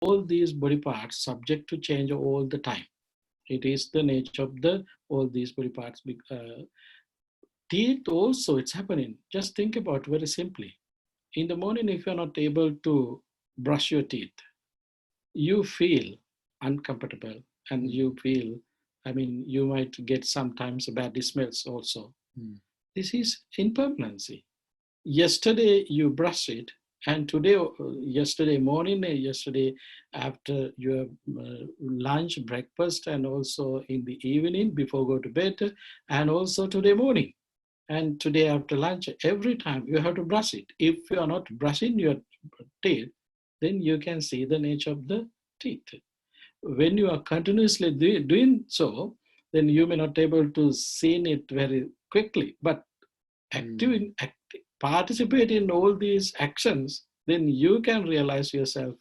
all these body parts subject to change all the time. It is the nature of the all these body parts. Teeth also, it's happening. Just think about very simply. In the morning, if you're not able to brush your teeth, you feel uncomfortable and you feel, I mean, you might get sometimes bad smells also. This is impermanency. Yesterday you brush it, and today, yesterday morning, yesterday after your lunch, breakfast, and also in the evening before go to bed, and also today morning, and today after lunch, every time you have to brush it. If you are not brushing your teeth, then you can see the nature of the teeth. When you are continuously doing so, then you may not able to see it very quickly, but participate in all these actions, then you can realize yourself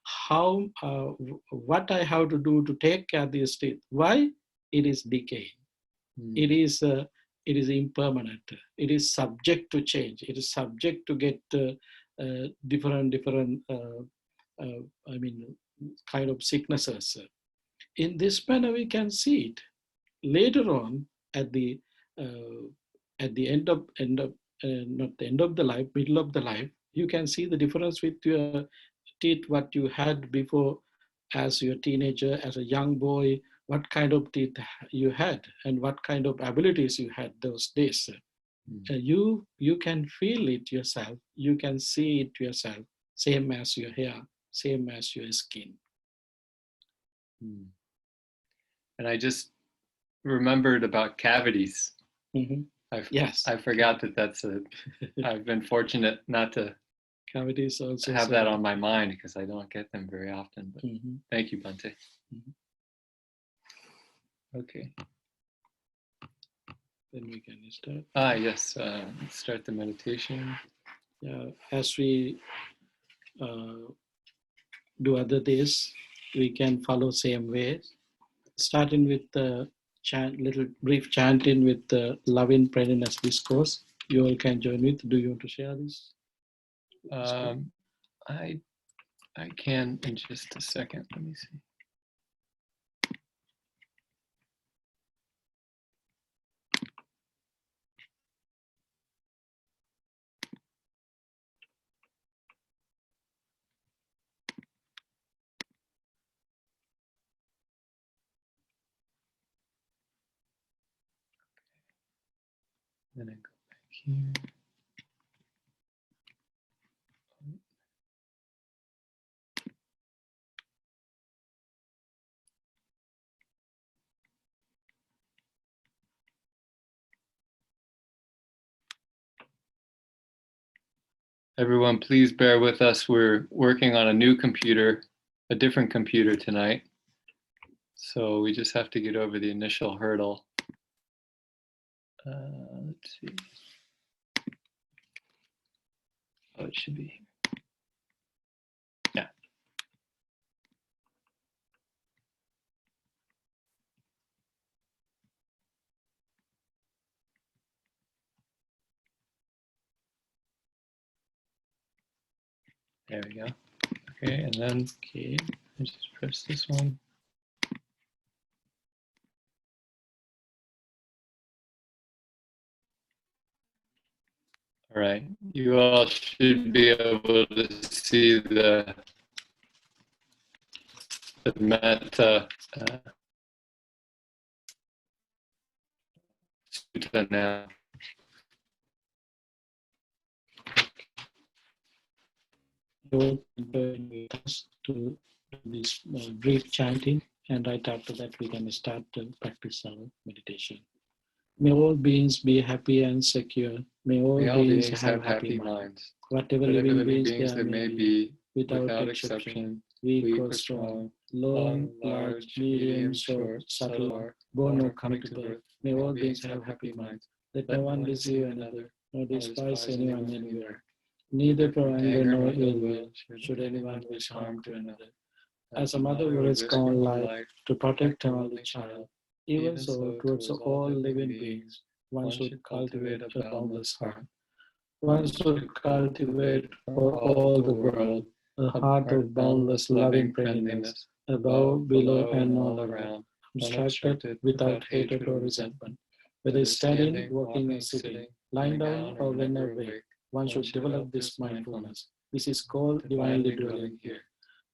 how what I have to do to take care of this teeth. Why? It is decaying. It is impermanent. It is subject to change. It is subject to get different I mean, kind of sicknesses. In this manner, we can see it later on at the end of not the end of the life, middle of the life. You can see the difference with your teeth, what you had before as your teenager, as a young boy, what kind of teeth you had and what kind of abilities you had those days. You can feel it yourself. You can see it yourself. Same as your hair, same as your skin. And I just remembered about cavities. I forgot that's I've been fortunate not to cavities also have that on my mind because I don't get them very often. But thank you, Bhante. Okay. Then we can start. Yes. Start the meditation. As we do other days, we can follow same way. Starting with the little brief chanting with the loving presence discourse. You all can join with. Do you want to share this? I can in just a second. Let me see. Then I go back here. Everyone, please bear with us. We're working on a new computer, a different computer tonight. So we just have to get over the initial hurdle. Let's see. Oh, it should be here. Yeah. There we go. Okay, and then I just press this one. All right, you all should be able to see the Metta Sutta now. To do this brief chanting, and right after that we can start to practice our meditation. May all beings be happy and secure. May all beings have happy minds. Whatever living beings there may be, without exception, weak or strong, long, large, medium, short, subtle, born or coming to birth, may all beings have happy minds. Let no one deceive another, nor despise anyone anywhere. Neither for anger nor ill will should anyone wish harm to another. As a mother would risk her own life to protect her only child, even so towards all living beings, one should cultivate a boundless heart. One should cultivate for all the world a heart of boundless loving friendliness, above, below, and all around, unobstructed, without hatred or resentment. Whether standing, walking, or sitting, lying down, or when awake, one should develop this mindfulness. This is called divinely dwelling here,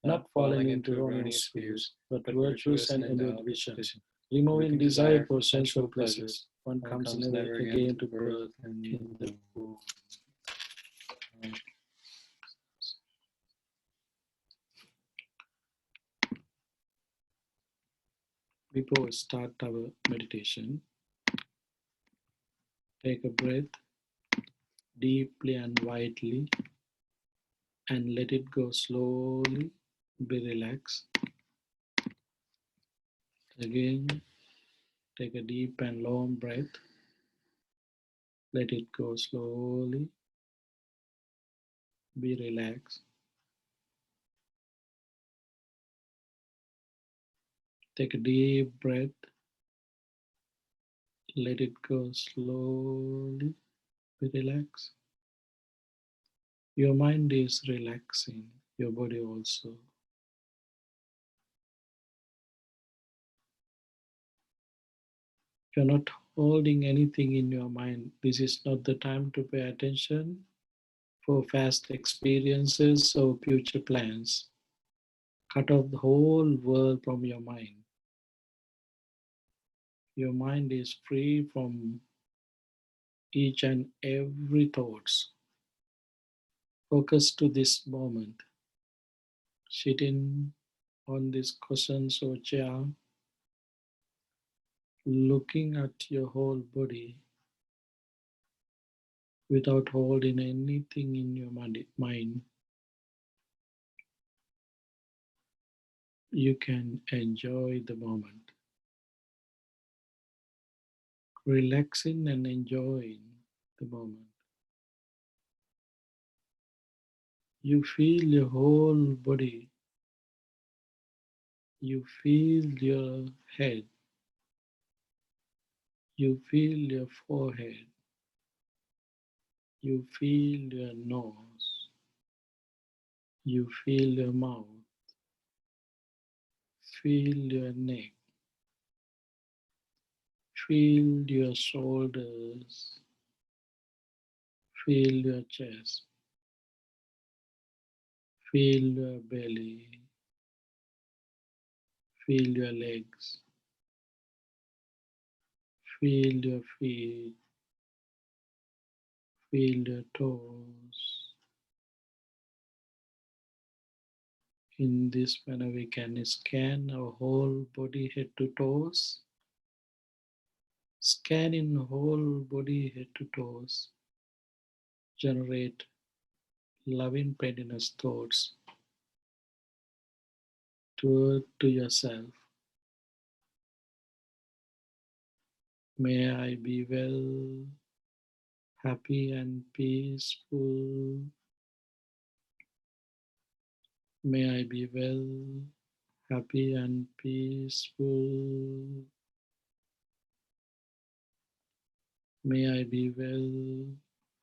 not falling into erroneous views, but virtuous and endowed visions. Removing desire for sensual pleasures, one comes never again to birth in the womb. Before we start our meditation, take a breath deeply and widely and let it go slowly. Be relaxed. Again, take a deep and long breath. Let it go slowly. Be relaxed. Take a deep breath. Let it go slowly. Be relaxed. Your mind is relaxing. Your body also. You're not holding anything in your mind. This is not the time to pay attention for past experiences or future plans. Cut off the whole world from your mind. Your mind is free from each and every thoughts. Focus to this moment. Sitting on this cushion or chair, looking at your whole body without holding anything in your mind. You can enjoy the moment. Relaxing and enjoying the moment. You feel your whole body. You feel your head. You feel your forehead. You feel your nose. You feel your mouth. Feel your neck. Feel your shoulders. Feel your chest. Feel your belly. Feel your legs. Feel your feet. Feel your toes. In this manner, we can scan our whole body head to toes. Scanning whole body head to toes. Generate loving kindness thoughts to yourself. May I be well, happy and peaceful. May I be well, happy and peaceful. May I be well,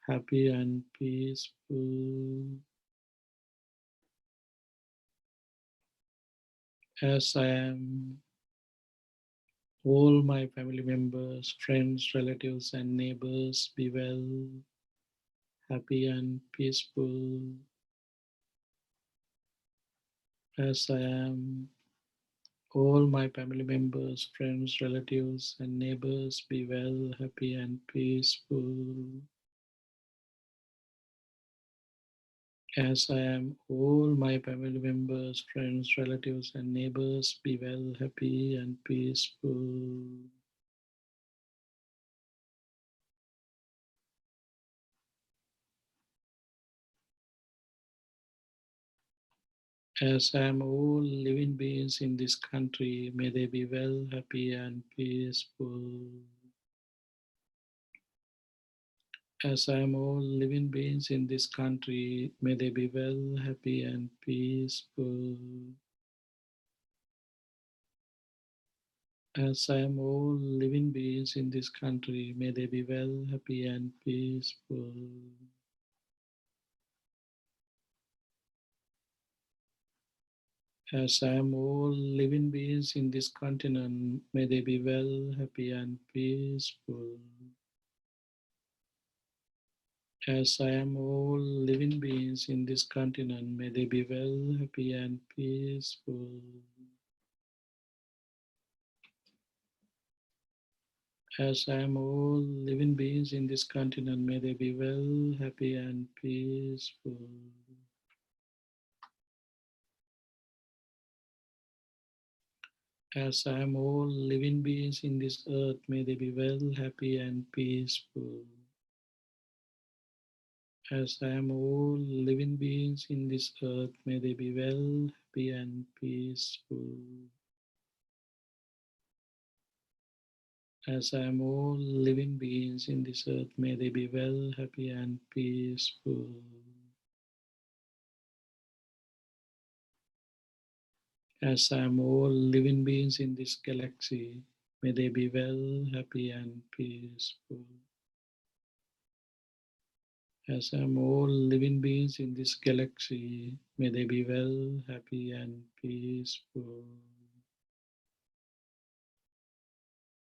happy and peaceful. As I am, all my family members, friends, relatives, and neighbors be well, happy and peaceful. As I am, all my family members, friends, relatives, and neighbors be well, happy, and peaceful. As I am, all my family members, friends, relatives, and neighbors be well, happy, and peaceful. As I am, all living beings in this country, may they be well, happy, and peaceful. As I am, all living beings in this country, may they be well, happy, and peaceful. As I am, all living beings in this country, may they be well, happy, and peaceful. As I am all living beings in this continent, may they be well, happy, and peaceful. As I am all living beings in this continent, may they be well, happy, and peaceful. As I am all living beings in this continent, may they be well, happy, and peaceful. As I am all living beings in this earth, may they be well, happy, and peaceful. As I am all living beings in this earth, may they be well, happy, and peaceful. As I am all living beings in this earth, may they be well, happy, and peaceful. As I am all living beings in this galaxy, may they be well, happy, and peaceful. As I am all living beings in this galaxy, may they be well, happy, and peaceful.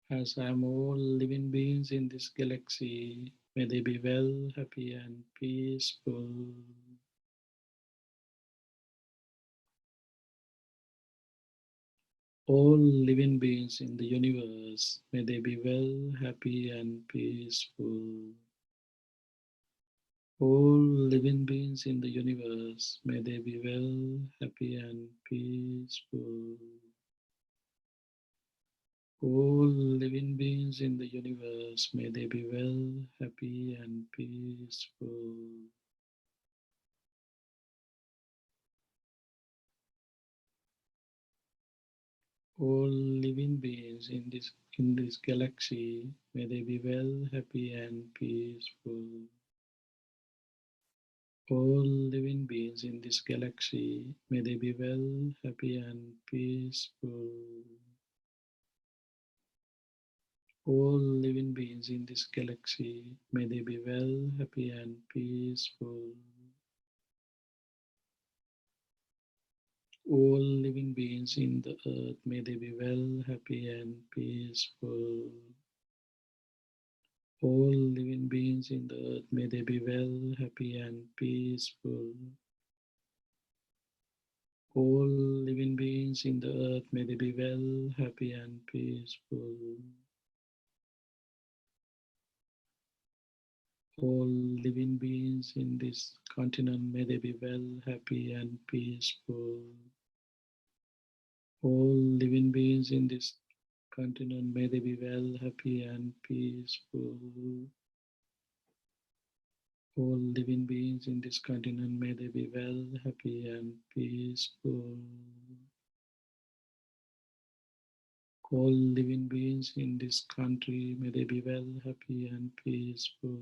As I am all living beings in this galaxy, may they be well, happy, and peaceful. All living beings in the universe, may they be well, happy, and peaceful. All living beings in the universe, may they be well, happy, and peaceful. All living beings in the universe, may they be well, happy, and peaceful. All living beings in this galaxy, may they be well, happy, and peaceful. All living beings in this galaxy, may they be well, happy, and peaceful. All living beings in this galaxy, may they be well, happy, and peaceful. All living beings in the earth, may they be well, happy, and peaceful. All living beings in the earth, may they be well, happy, and peaceful. All living beings in the earth, may they be well, happy, and peaceful. All living beings in this continent, may they be well, happy, and peaceful. All living beings in this continent, may they be well, happy, and peaceful. All living beings in this continent, may they be well, happy, and peaceful. All living beings in this country, may they be well, happy, and peaceful.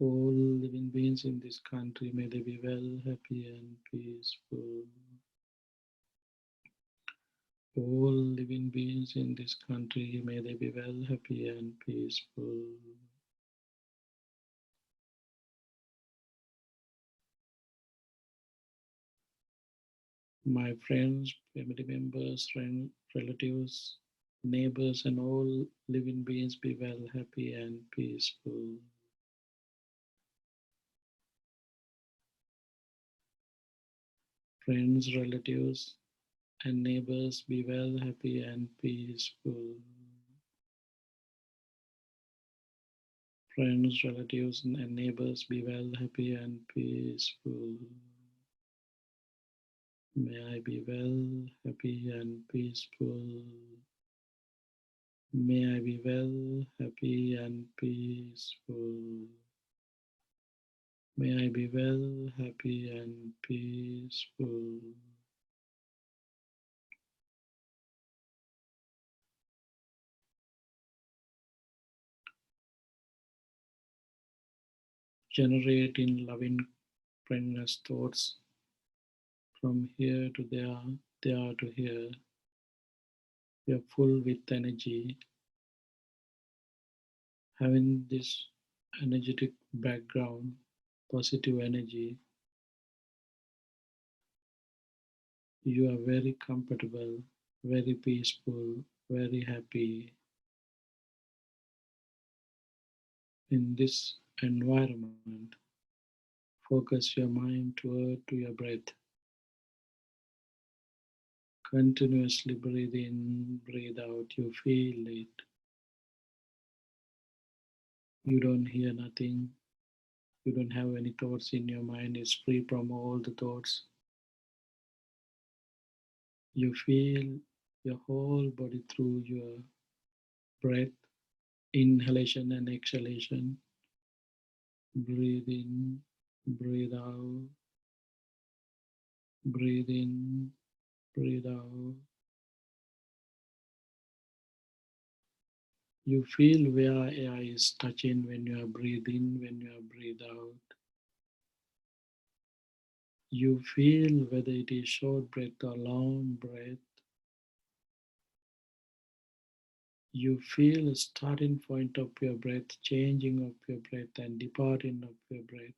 All living beings in this country, may they be well, happy, and peaceful. All living beings in this country, may they be well, happy, and peaceful. My friends, family members, relatives, neighbors, and all living beings be well, happy, and peaceful. Friends, relatives, and neighbors be well, happy, and peaceful. Friends, relatives, and neighbors be well, happy, and peaceful. May I be well, happy, and peaceful. May I be well, happy, and peaceful. May I be well, happy, and peaceful. Generate in loving kindness thoughts from here to there to here. We are full with energy. Having this energetic background, positive energy, You are very comfortable, very peaceful, very happy in this environment. Focus your mind toward to your breath. Continuously breathe in, breathe out. You feel it. You don't hear nothing. You don't have any thoughts in your mind. It's free from all the thoughts. You feel your whole body through your breath, inhalation and exhalation. Breathe in, breathe out, breathe in, breathe out. You feel where air is touching when you are breathing, when you are breathe out. You feel whether it is short breath or long breath. You feel starting point of your breath, changing of your breath and departing of your breath.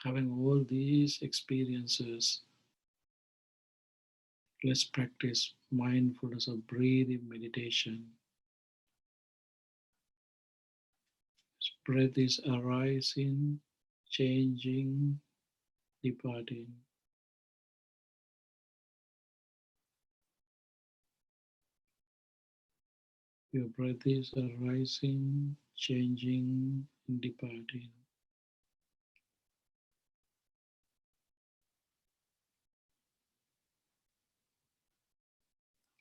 Having all these experiences, let's practice mindfulness of breathing meditation. Breath is arising, changing, departing. Your breath is arising, changing, and departing.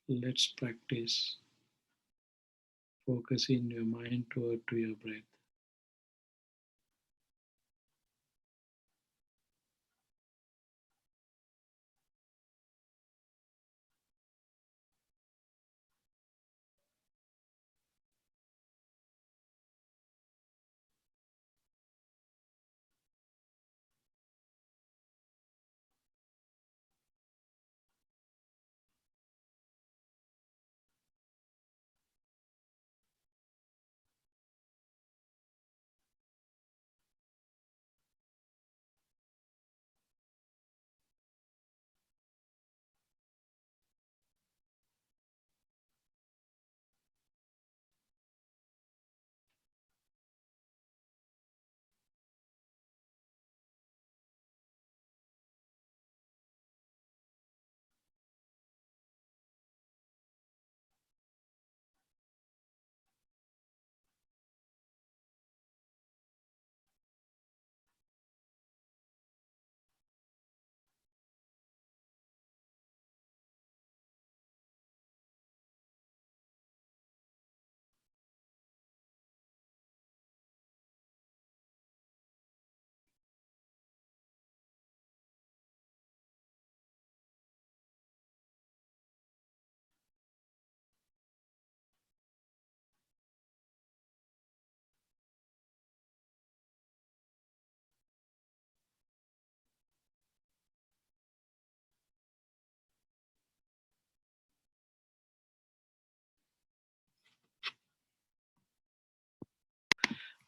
Let's practice focusing your mind toward to your breath.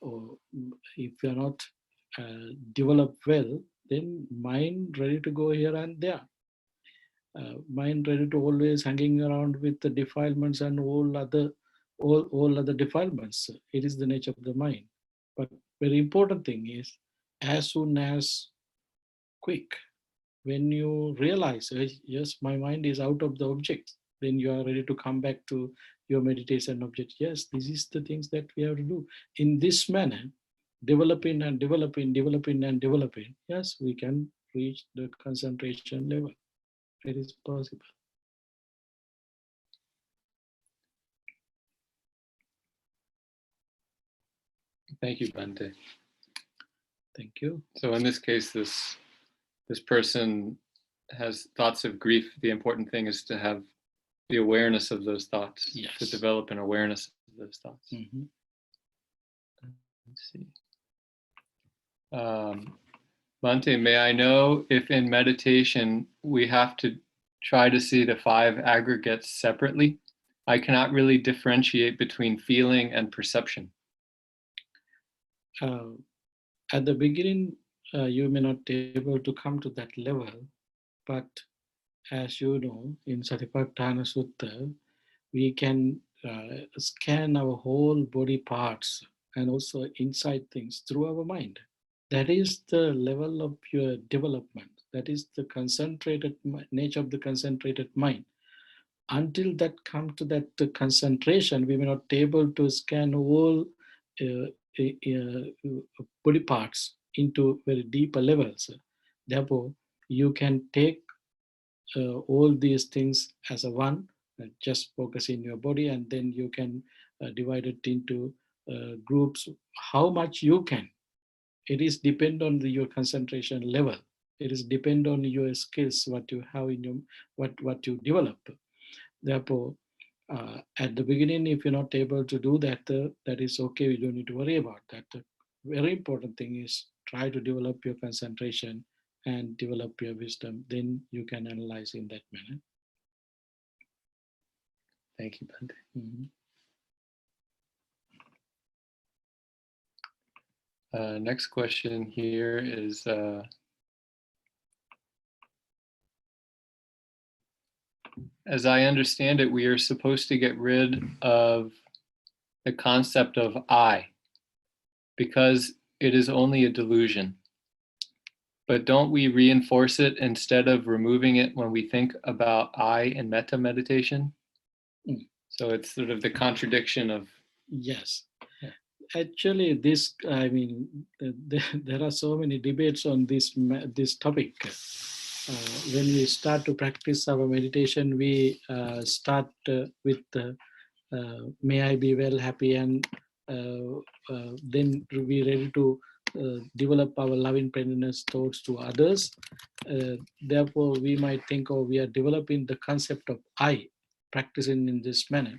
Or if you are not developed well, then mind ready to go here and there. Mind ready to always hanging around with the defilements and all other defilements. It is the nature of the mind. But very important thing is, as soon as quick, when you realize, yes, my mind is out of the object, then you are ready to come back to your meditation object. Yes, this is the things that we have to do. In this manner, developing and developing, developing and developing, yes, we can reach the concentration level. It is possible. Thank you, Bhante. Thank you. So in this case, this person has thoughts of grief. The important thing is to have the awareness of those thoughts, Yes. to develop an awareness of those thoughts. Mm-hmm. Let's see. Bhante, may I know if in meditation we have to try to see the five aggregates separately? I cannot really differentiate between feeling and perception. At the beginning, you may not be able to come to that level, but as you know, in Satipatthana Sutta, we can scan our whole body parts and also inside things through our mind. That is the level of your development. That is the concentrated nature of the concentrated mind. Until that come to that concentration, we may not able to scan all body parts into very deeper levels. Therefore, you can take all these things as a one, just focus in your body, and then you can divide it into groups how much you can. It is depend on your concentration level. It is depend on your skills, what you have in your, what you develop. Therefore, at the beginning, if you're not able to do that, that is okay. You don't need to worry about that. The very important thing is try to develop your concentration and develop your wisdom. Then you can analyze in that manner. Thank you, Bhante. Mhm. Next question here is, as I understand it, we are supposed to get rid of the concept of I because it is only a delusion. But don't we reinforce it instead of removing it when we think about I in metta meditation? Mm. So it's sort of the contradiction of. Yes. Yeah. Actually, this, I mean, there are so many debates on this topic. When we start to practice our meditation, we start with may I be well, happy, and then we ready to develop our loving kindness thoughts to others. Therefore, we might think, oh, we are developing the concept of I, practicing in this manner.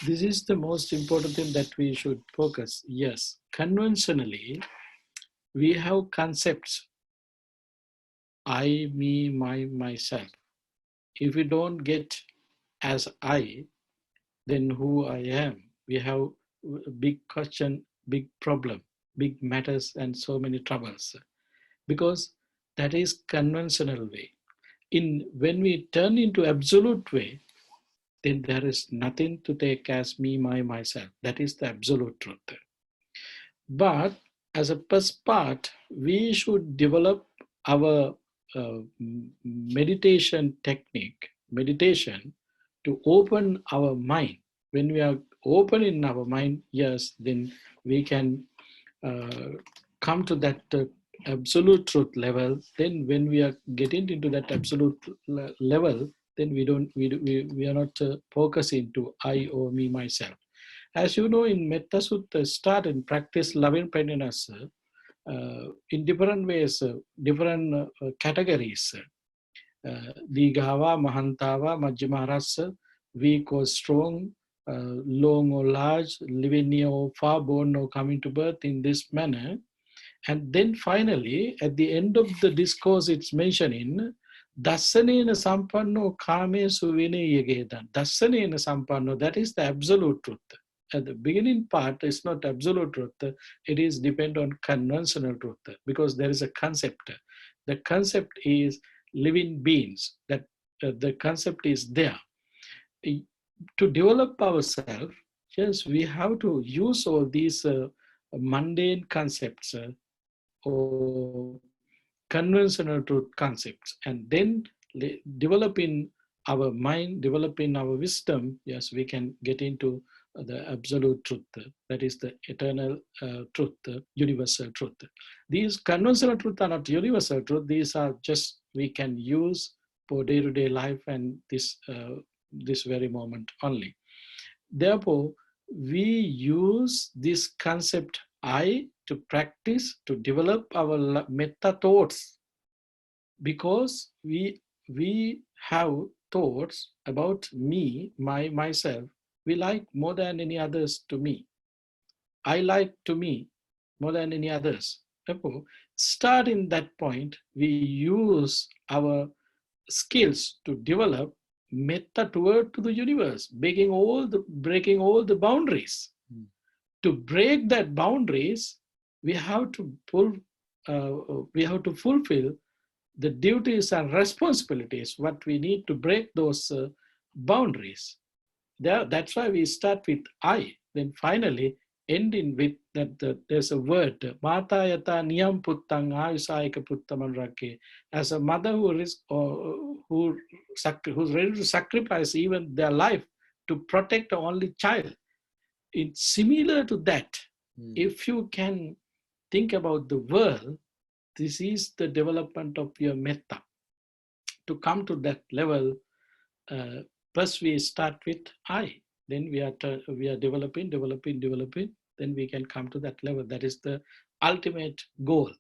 This is the most important thing that we should focus. Yes, conventionally, we have concepts I, me, my, myself. If we don't get as I, then who I am? We have a big question, big problem, big matters, and so many troubles. Because that is conventional way. In when we turn into absolute way, then there is nothing to take as me, my, myself. That is the absolute truth. But as a first part, we should develop our meditation technique, meditation, to open our mind. When we are open in our mind, yes, then we can uh, come to that absolute truth level. Then when we are getting into that absolute level, then we are not focusing to I or me, myself. As you know, in Metta Sutta, start and practice loving kindness in different ways, different categories. Digava, Mahantava, Majjhimarasa, weak or strong, long or large, living near or far, born or coming to birth in this manner. And then finally, at the end of the discourse, it's mentioning, Dasanena Sampanno Kame Suvine Yegedan. Dasanena Sampanno, that is the absolute truth. At the beginning part, it's not absolute truth. It is depend on conventional truth because there is a concept. The concept is living beings. That the concept is there. To develop ourselves, yes, we have to use all these mundane concepts or conventional truth concepts, and then developing our mind, developing our wisdom. Yes, we can get into the absolute truth, that is the eternal truth, universal truth. These conventional truths are not universal truth. These are just we can use for day-to-day life and this very moment only. Therefore, we use this concept I to practice, to develop our metta thoughts, because we have thoughts about me, myself. We like more than any others to me. I like to me more than any others. Therefore, start in that point. We use our skills to develop metta toward to the universe, breaking all the boundaries. To break that boundaries, we have to pull we have to fulfill the duties and responsibilities, what we need to break those boundaries. That's why we start with I, then finally ending with that there's a word, Mata yata niyam puttang ayusayaka puttamanrake. As a mother who's ready to sacrifice even their life to protect the only child. It's similar to that. If you can think about the world, this is the development of your metta. To come to that level, uh, first we start with I. Then we are developing. Then we can come to that level. That is the ultimate goal.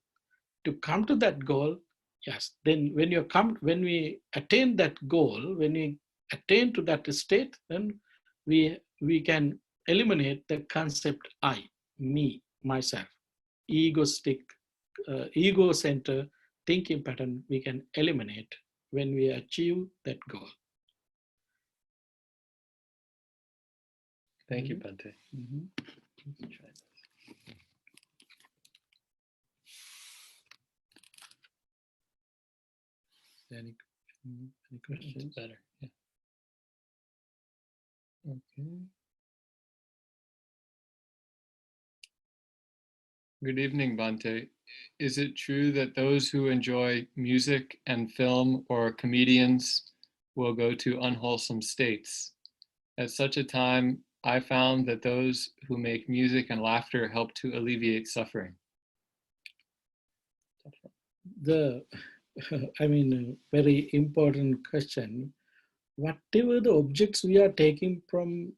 To come to that goal, yes. Then when we attain that goal, when we attain to that state, then we can eliminate the concept I, me, myself, egoistic, ego center thinking pattern. We can eliminate when we achieve that goal. Thank you, Bhante. Mm-hmm. Try this. Any questions? It's better. Yeah. Okay. Good evening, Bhante. Is it true that those who enjoy music and film or comedians will go to unwholesome states? At such a time, I found that those who make music and laughter help to alleviate suffering. Very important question. Whatever the objects we are taking from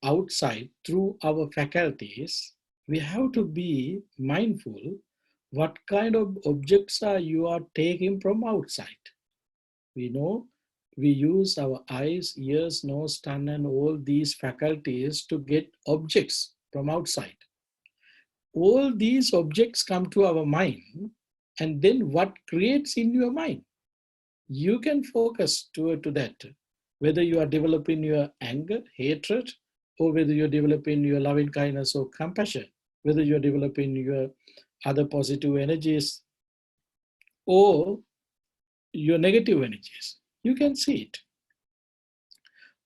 outside through our faculties, we have to be mindful what kind of objects are you are taking from outside. We know we use our eyes, ears, nose, tongue, and all these faculties to get objects from outside. All these objects come to our mind, and then what creates in your mind? You can focus to that, whether you are developing your anger, hatred, or whether you're developing your loving kindness or compassion, whether you're developing your other positive energies or your negative energies. You can see it.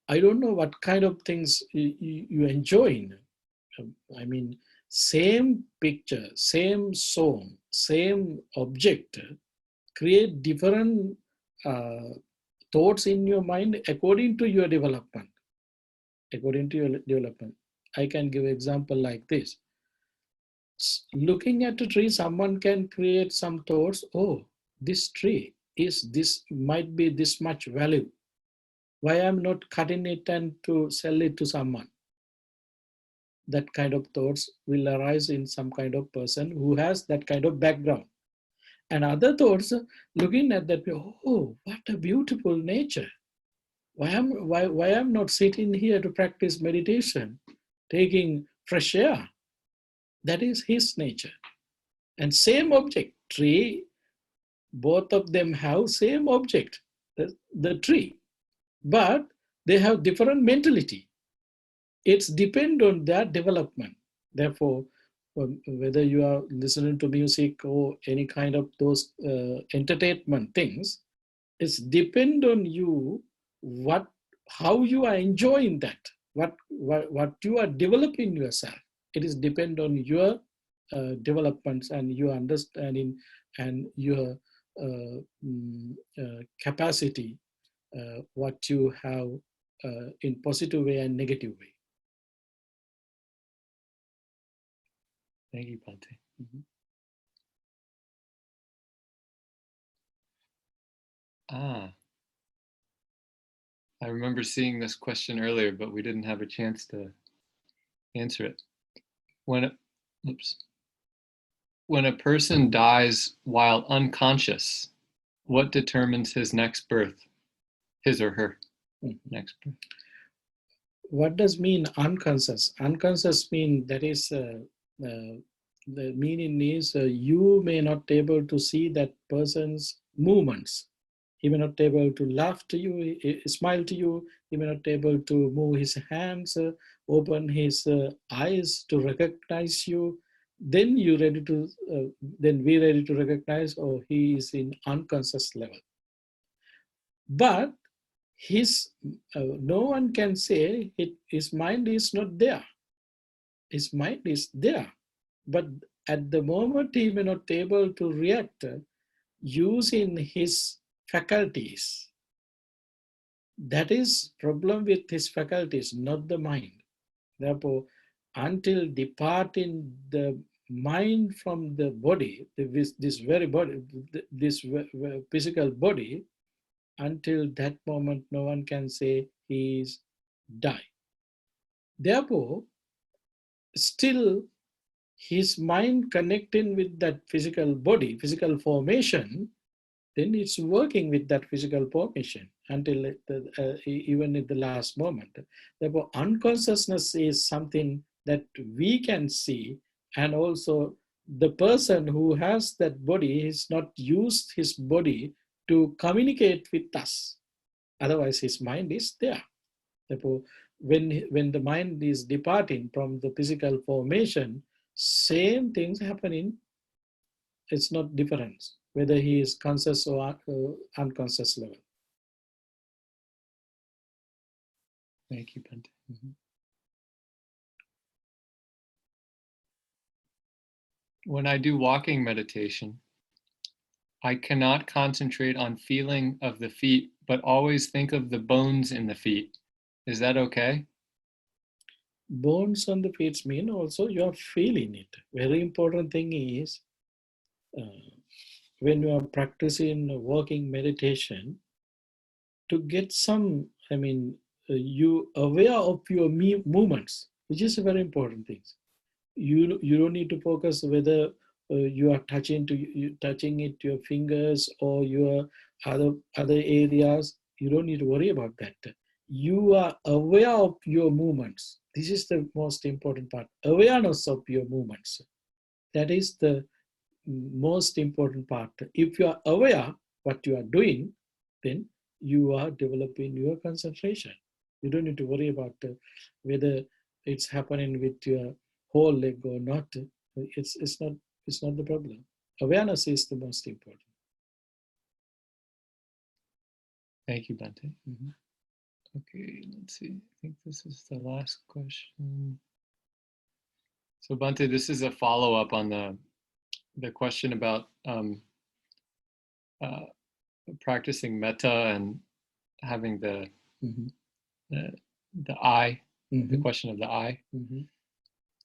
I don't know what kind of things you enjoy. Same picture, same song, same object create different thoughts in your mind according to your development. According to your development, I can give an example like this. Looking at a tree, someone can create some thoughts. Oh, this tree might be this much value. Why I'm not cutting it and to sell it to someone? That kind of thoughts will arise in some kind of person who has that kind of background. And other thoughts, looking at that, oh, what a beautiful nature. Why I'm not sitting here to practice meditation, taking fresh air? That is his nature. And same object, tree, both of them have same object, the tree, but they have different mentality. It's depend on their development. Therefore, whether you are listening to music or any kind of those entertainment things, it's depend on you how you are enjoying that, what you are developing yourself. It is depend on your developments and your understanding and your capacity, what you have in positive way and negative way. Thank you, Bhante. Mm-hmm. I remember seeing this question earlier, but we didn't have a chance to answer it. When a person dies while unconscious, what determines his next birth? His or her next birth? What does mean unconscious? Unconscious mean that is the meaning is you may not able to see that person's movements. He may not able to laugh to you, smile to you. He may not able to move his hands, open his eyes to recognize you. then you ready to, then we ready to recognize, oh, he is in unconscious level. But his, no one can say his mind is not there. His mind is there, but at the moment he may not able to react using his faculties. That is problem with his faculties, not the mind. Therefore, until departing the mind from the body, this very body, this physical body, until that moment, no one can say he is die. Therefore, still his mind connecting with that physical body, physical formation, then it's working with that physical formation until even at the last moment. Therefore, unconsciousness is something that we can see, and also the person who has that body is not used his body to communicate with us. Otherwise, his mind is there. Therefore, when the mind is departing from the physical formation, same things happening. It's not difference whether he is conscious or unconscious level. Thank you, Bhante. Mm-hmm. When I do walking meditation, I cannot concentrate on feeling of the feet, but always think of the bones in the feet. Is that okay? Bones on the feet mean also you are feeling it. Very important thing is when you are practicing walking meditation, to get some, you aware of your movements, which is a very important thing. You don't need to focus whether you are touching it your fingers or your other areas. You don't need to worry about that. You are aware of your movements. This is the most important part. Awareness of your movements. That is the most important part. If you are aware what you are doing, then you are developing your concentration. You don't need to worry about whether it's happening with your whole leg or not. It's not the problem. Awareness is the most important. Thank you, Bhante. Mm-hmm. Okay, let's see. I think this is the last question. So Bhante, this is a follow-up on the question about practicing metta and having the I, the question of the I. Mm-hmm.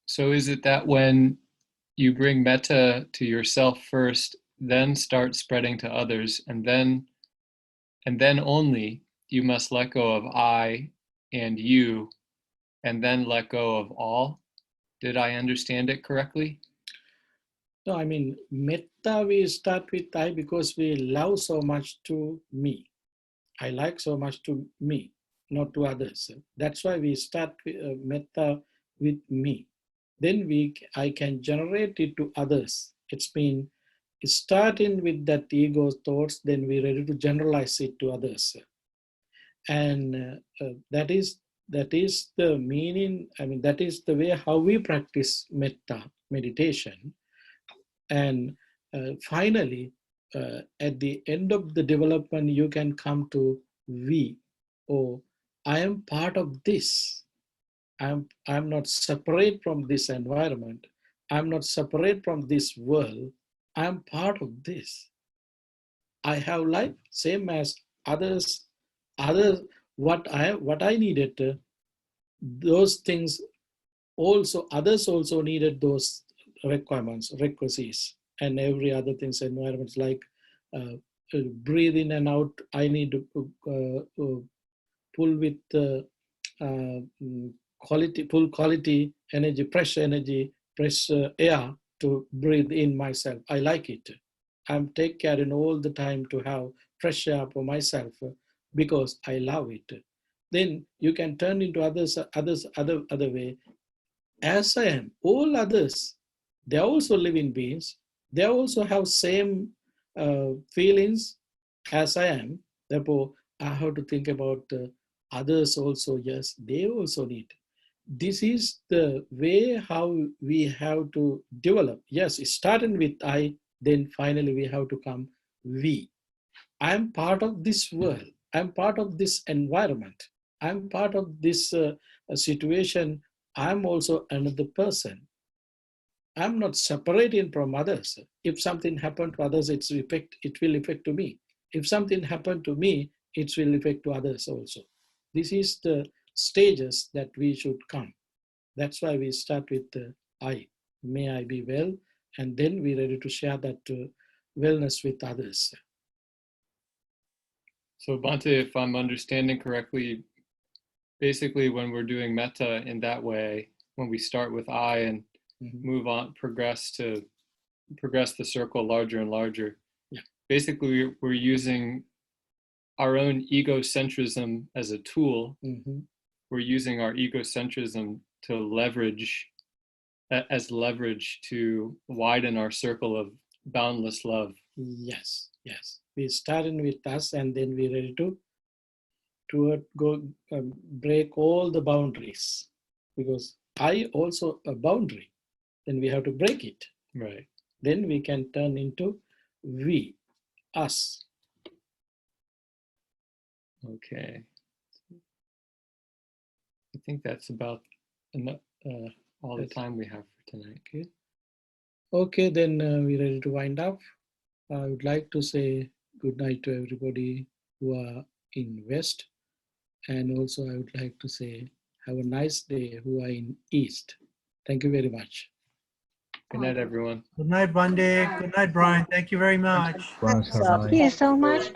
So is it that when you bring metta to yourself first, then start spreading to others, and then only you must let go of I and you, and then let go of all? Did I understand it correctly? No, metta we start with I because we love so much to me. I like so much to me, not to others. That's why we start metta with me. Then I can generate it to others. It's been starting with that ego thoughts, then we're ready to generalize it to others. And that is the meaning. That is the way how we practice metta meditation. And finally, at the end of the development, you can come to we, or I am part of this. I'm not separate from this environment. I'm not separate from this world. I'm part of this. I have life same as others. Others, what I needed, those things also others also needed those requisites, and every other things environments like uh, breathe in and out. I need to pull with full quality energy, fresh energy, fresh air to breathe in myself. I like it. I'm take care in all the time to have fresh air for myself because I love it. Then you can turn into other way. As I am, all others, they are also living beings. They also have same feelings as I am. Therefore, I have to think about others also. Yes, they also need. this is the way how we have to develop. Yes, it started with I, then finally we have to come we. I'm part of this world. I'm part of this environment. I'm part of this situation. I'm also another person. I'm not separating from others. If something happened to others, it will affect to me. If something happened to me, it will affect to others also. This is the stages that we should come. That's why we start with I. May I be well, and then we're ready to share that wellness with others. So Bhante, if I'm understanding correctly, basically when we're doing metta in that way, when we start with I and move on, progress the circle larger and larger, basically we're using our own egocentrism as a tool. We're using our egocentrism to leverage to widen our circle of boundless love. Yes, yes. We starting with us, and then we're ready to go break all the boundaries, because I also a boundary. Then we have to break it. Right. Then we can turn into we, us. Okay. I think that's about enough, all the time we have for tonight. Okay, then we're ready to wind up. I would like to say good night to everybody who are in West. And also I would like to say have a nice day who are in East. Thank you very much. Good night, everyone. Good night, Bhante. Good night, Brian. Thank you very much. Thank you so much.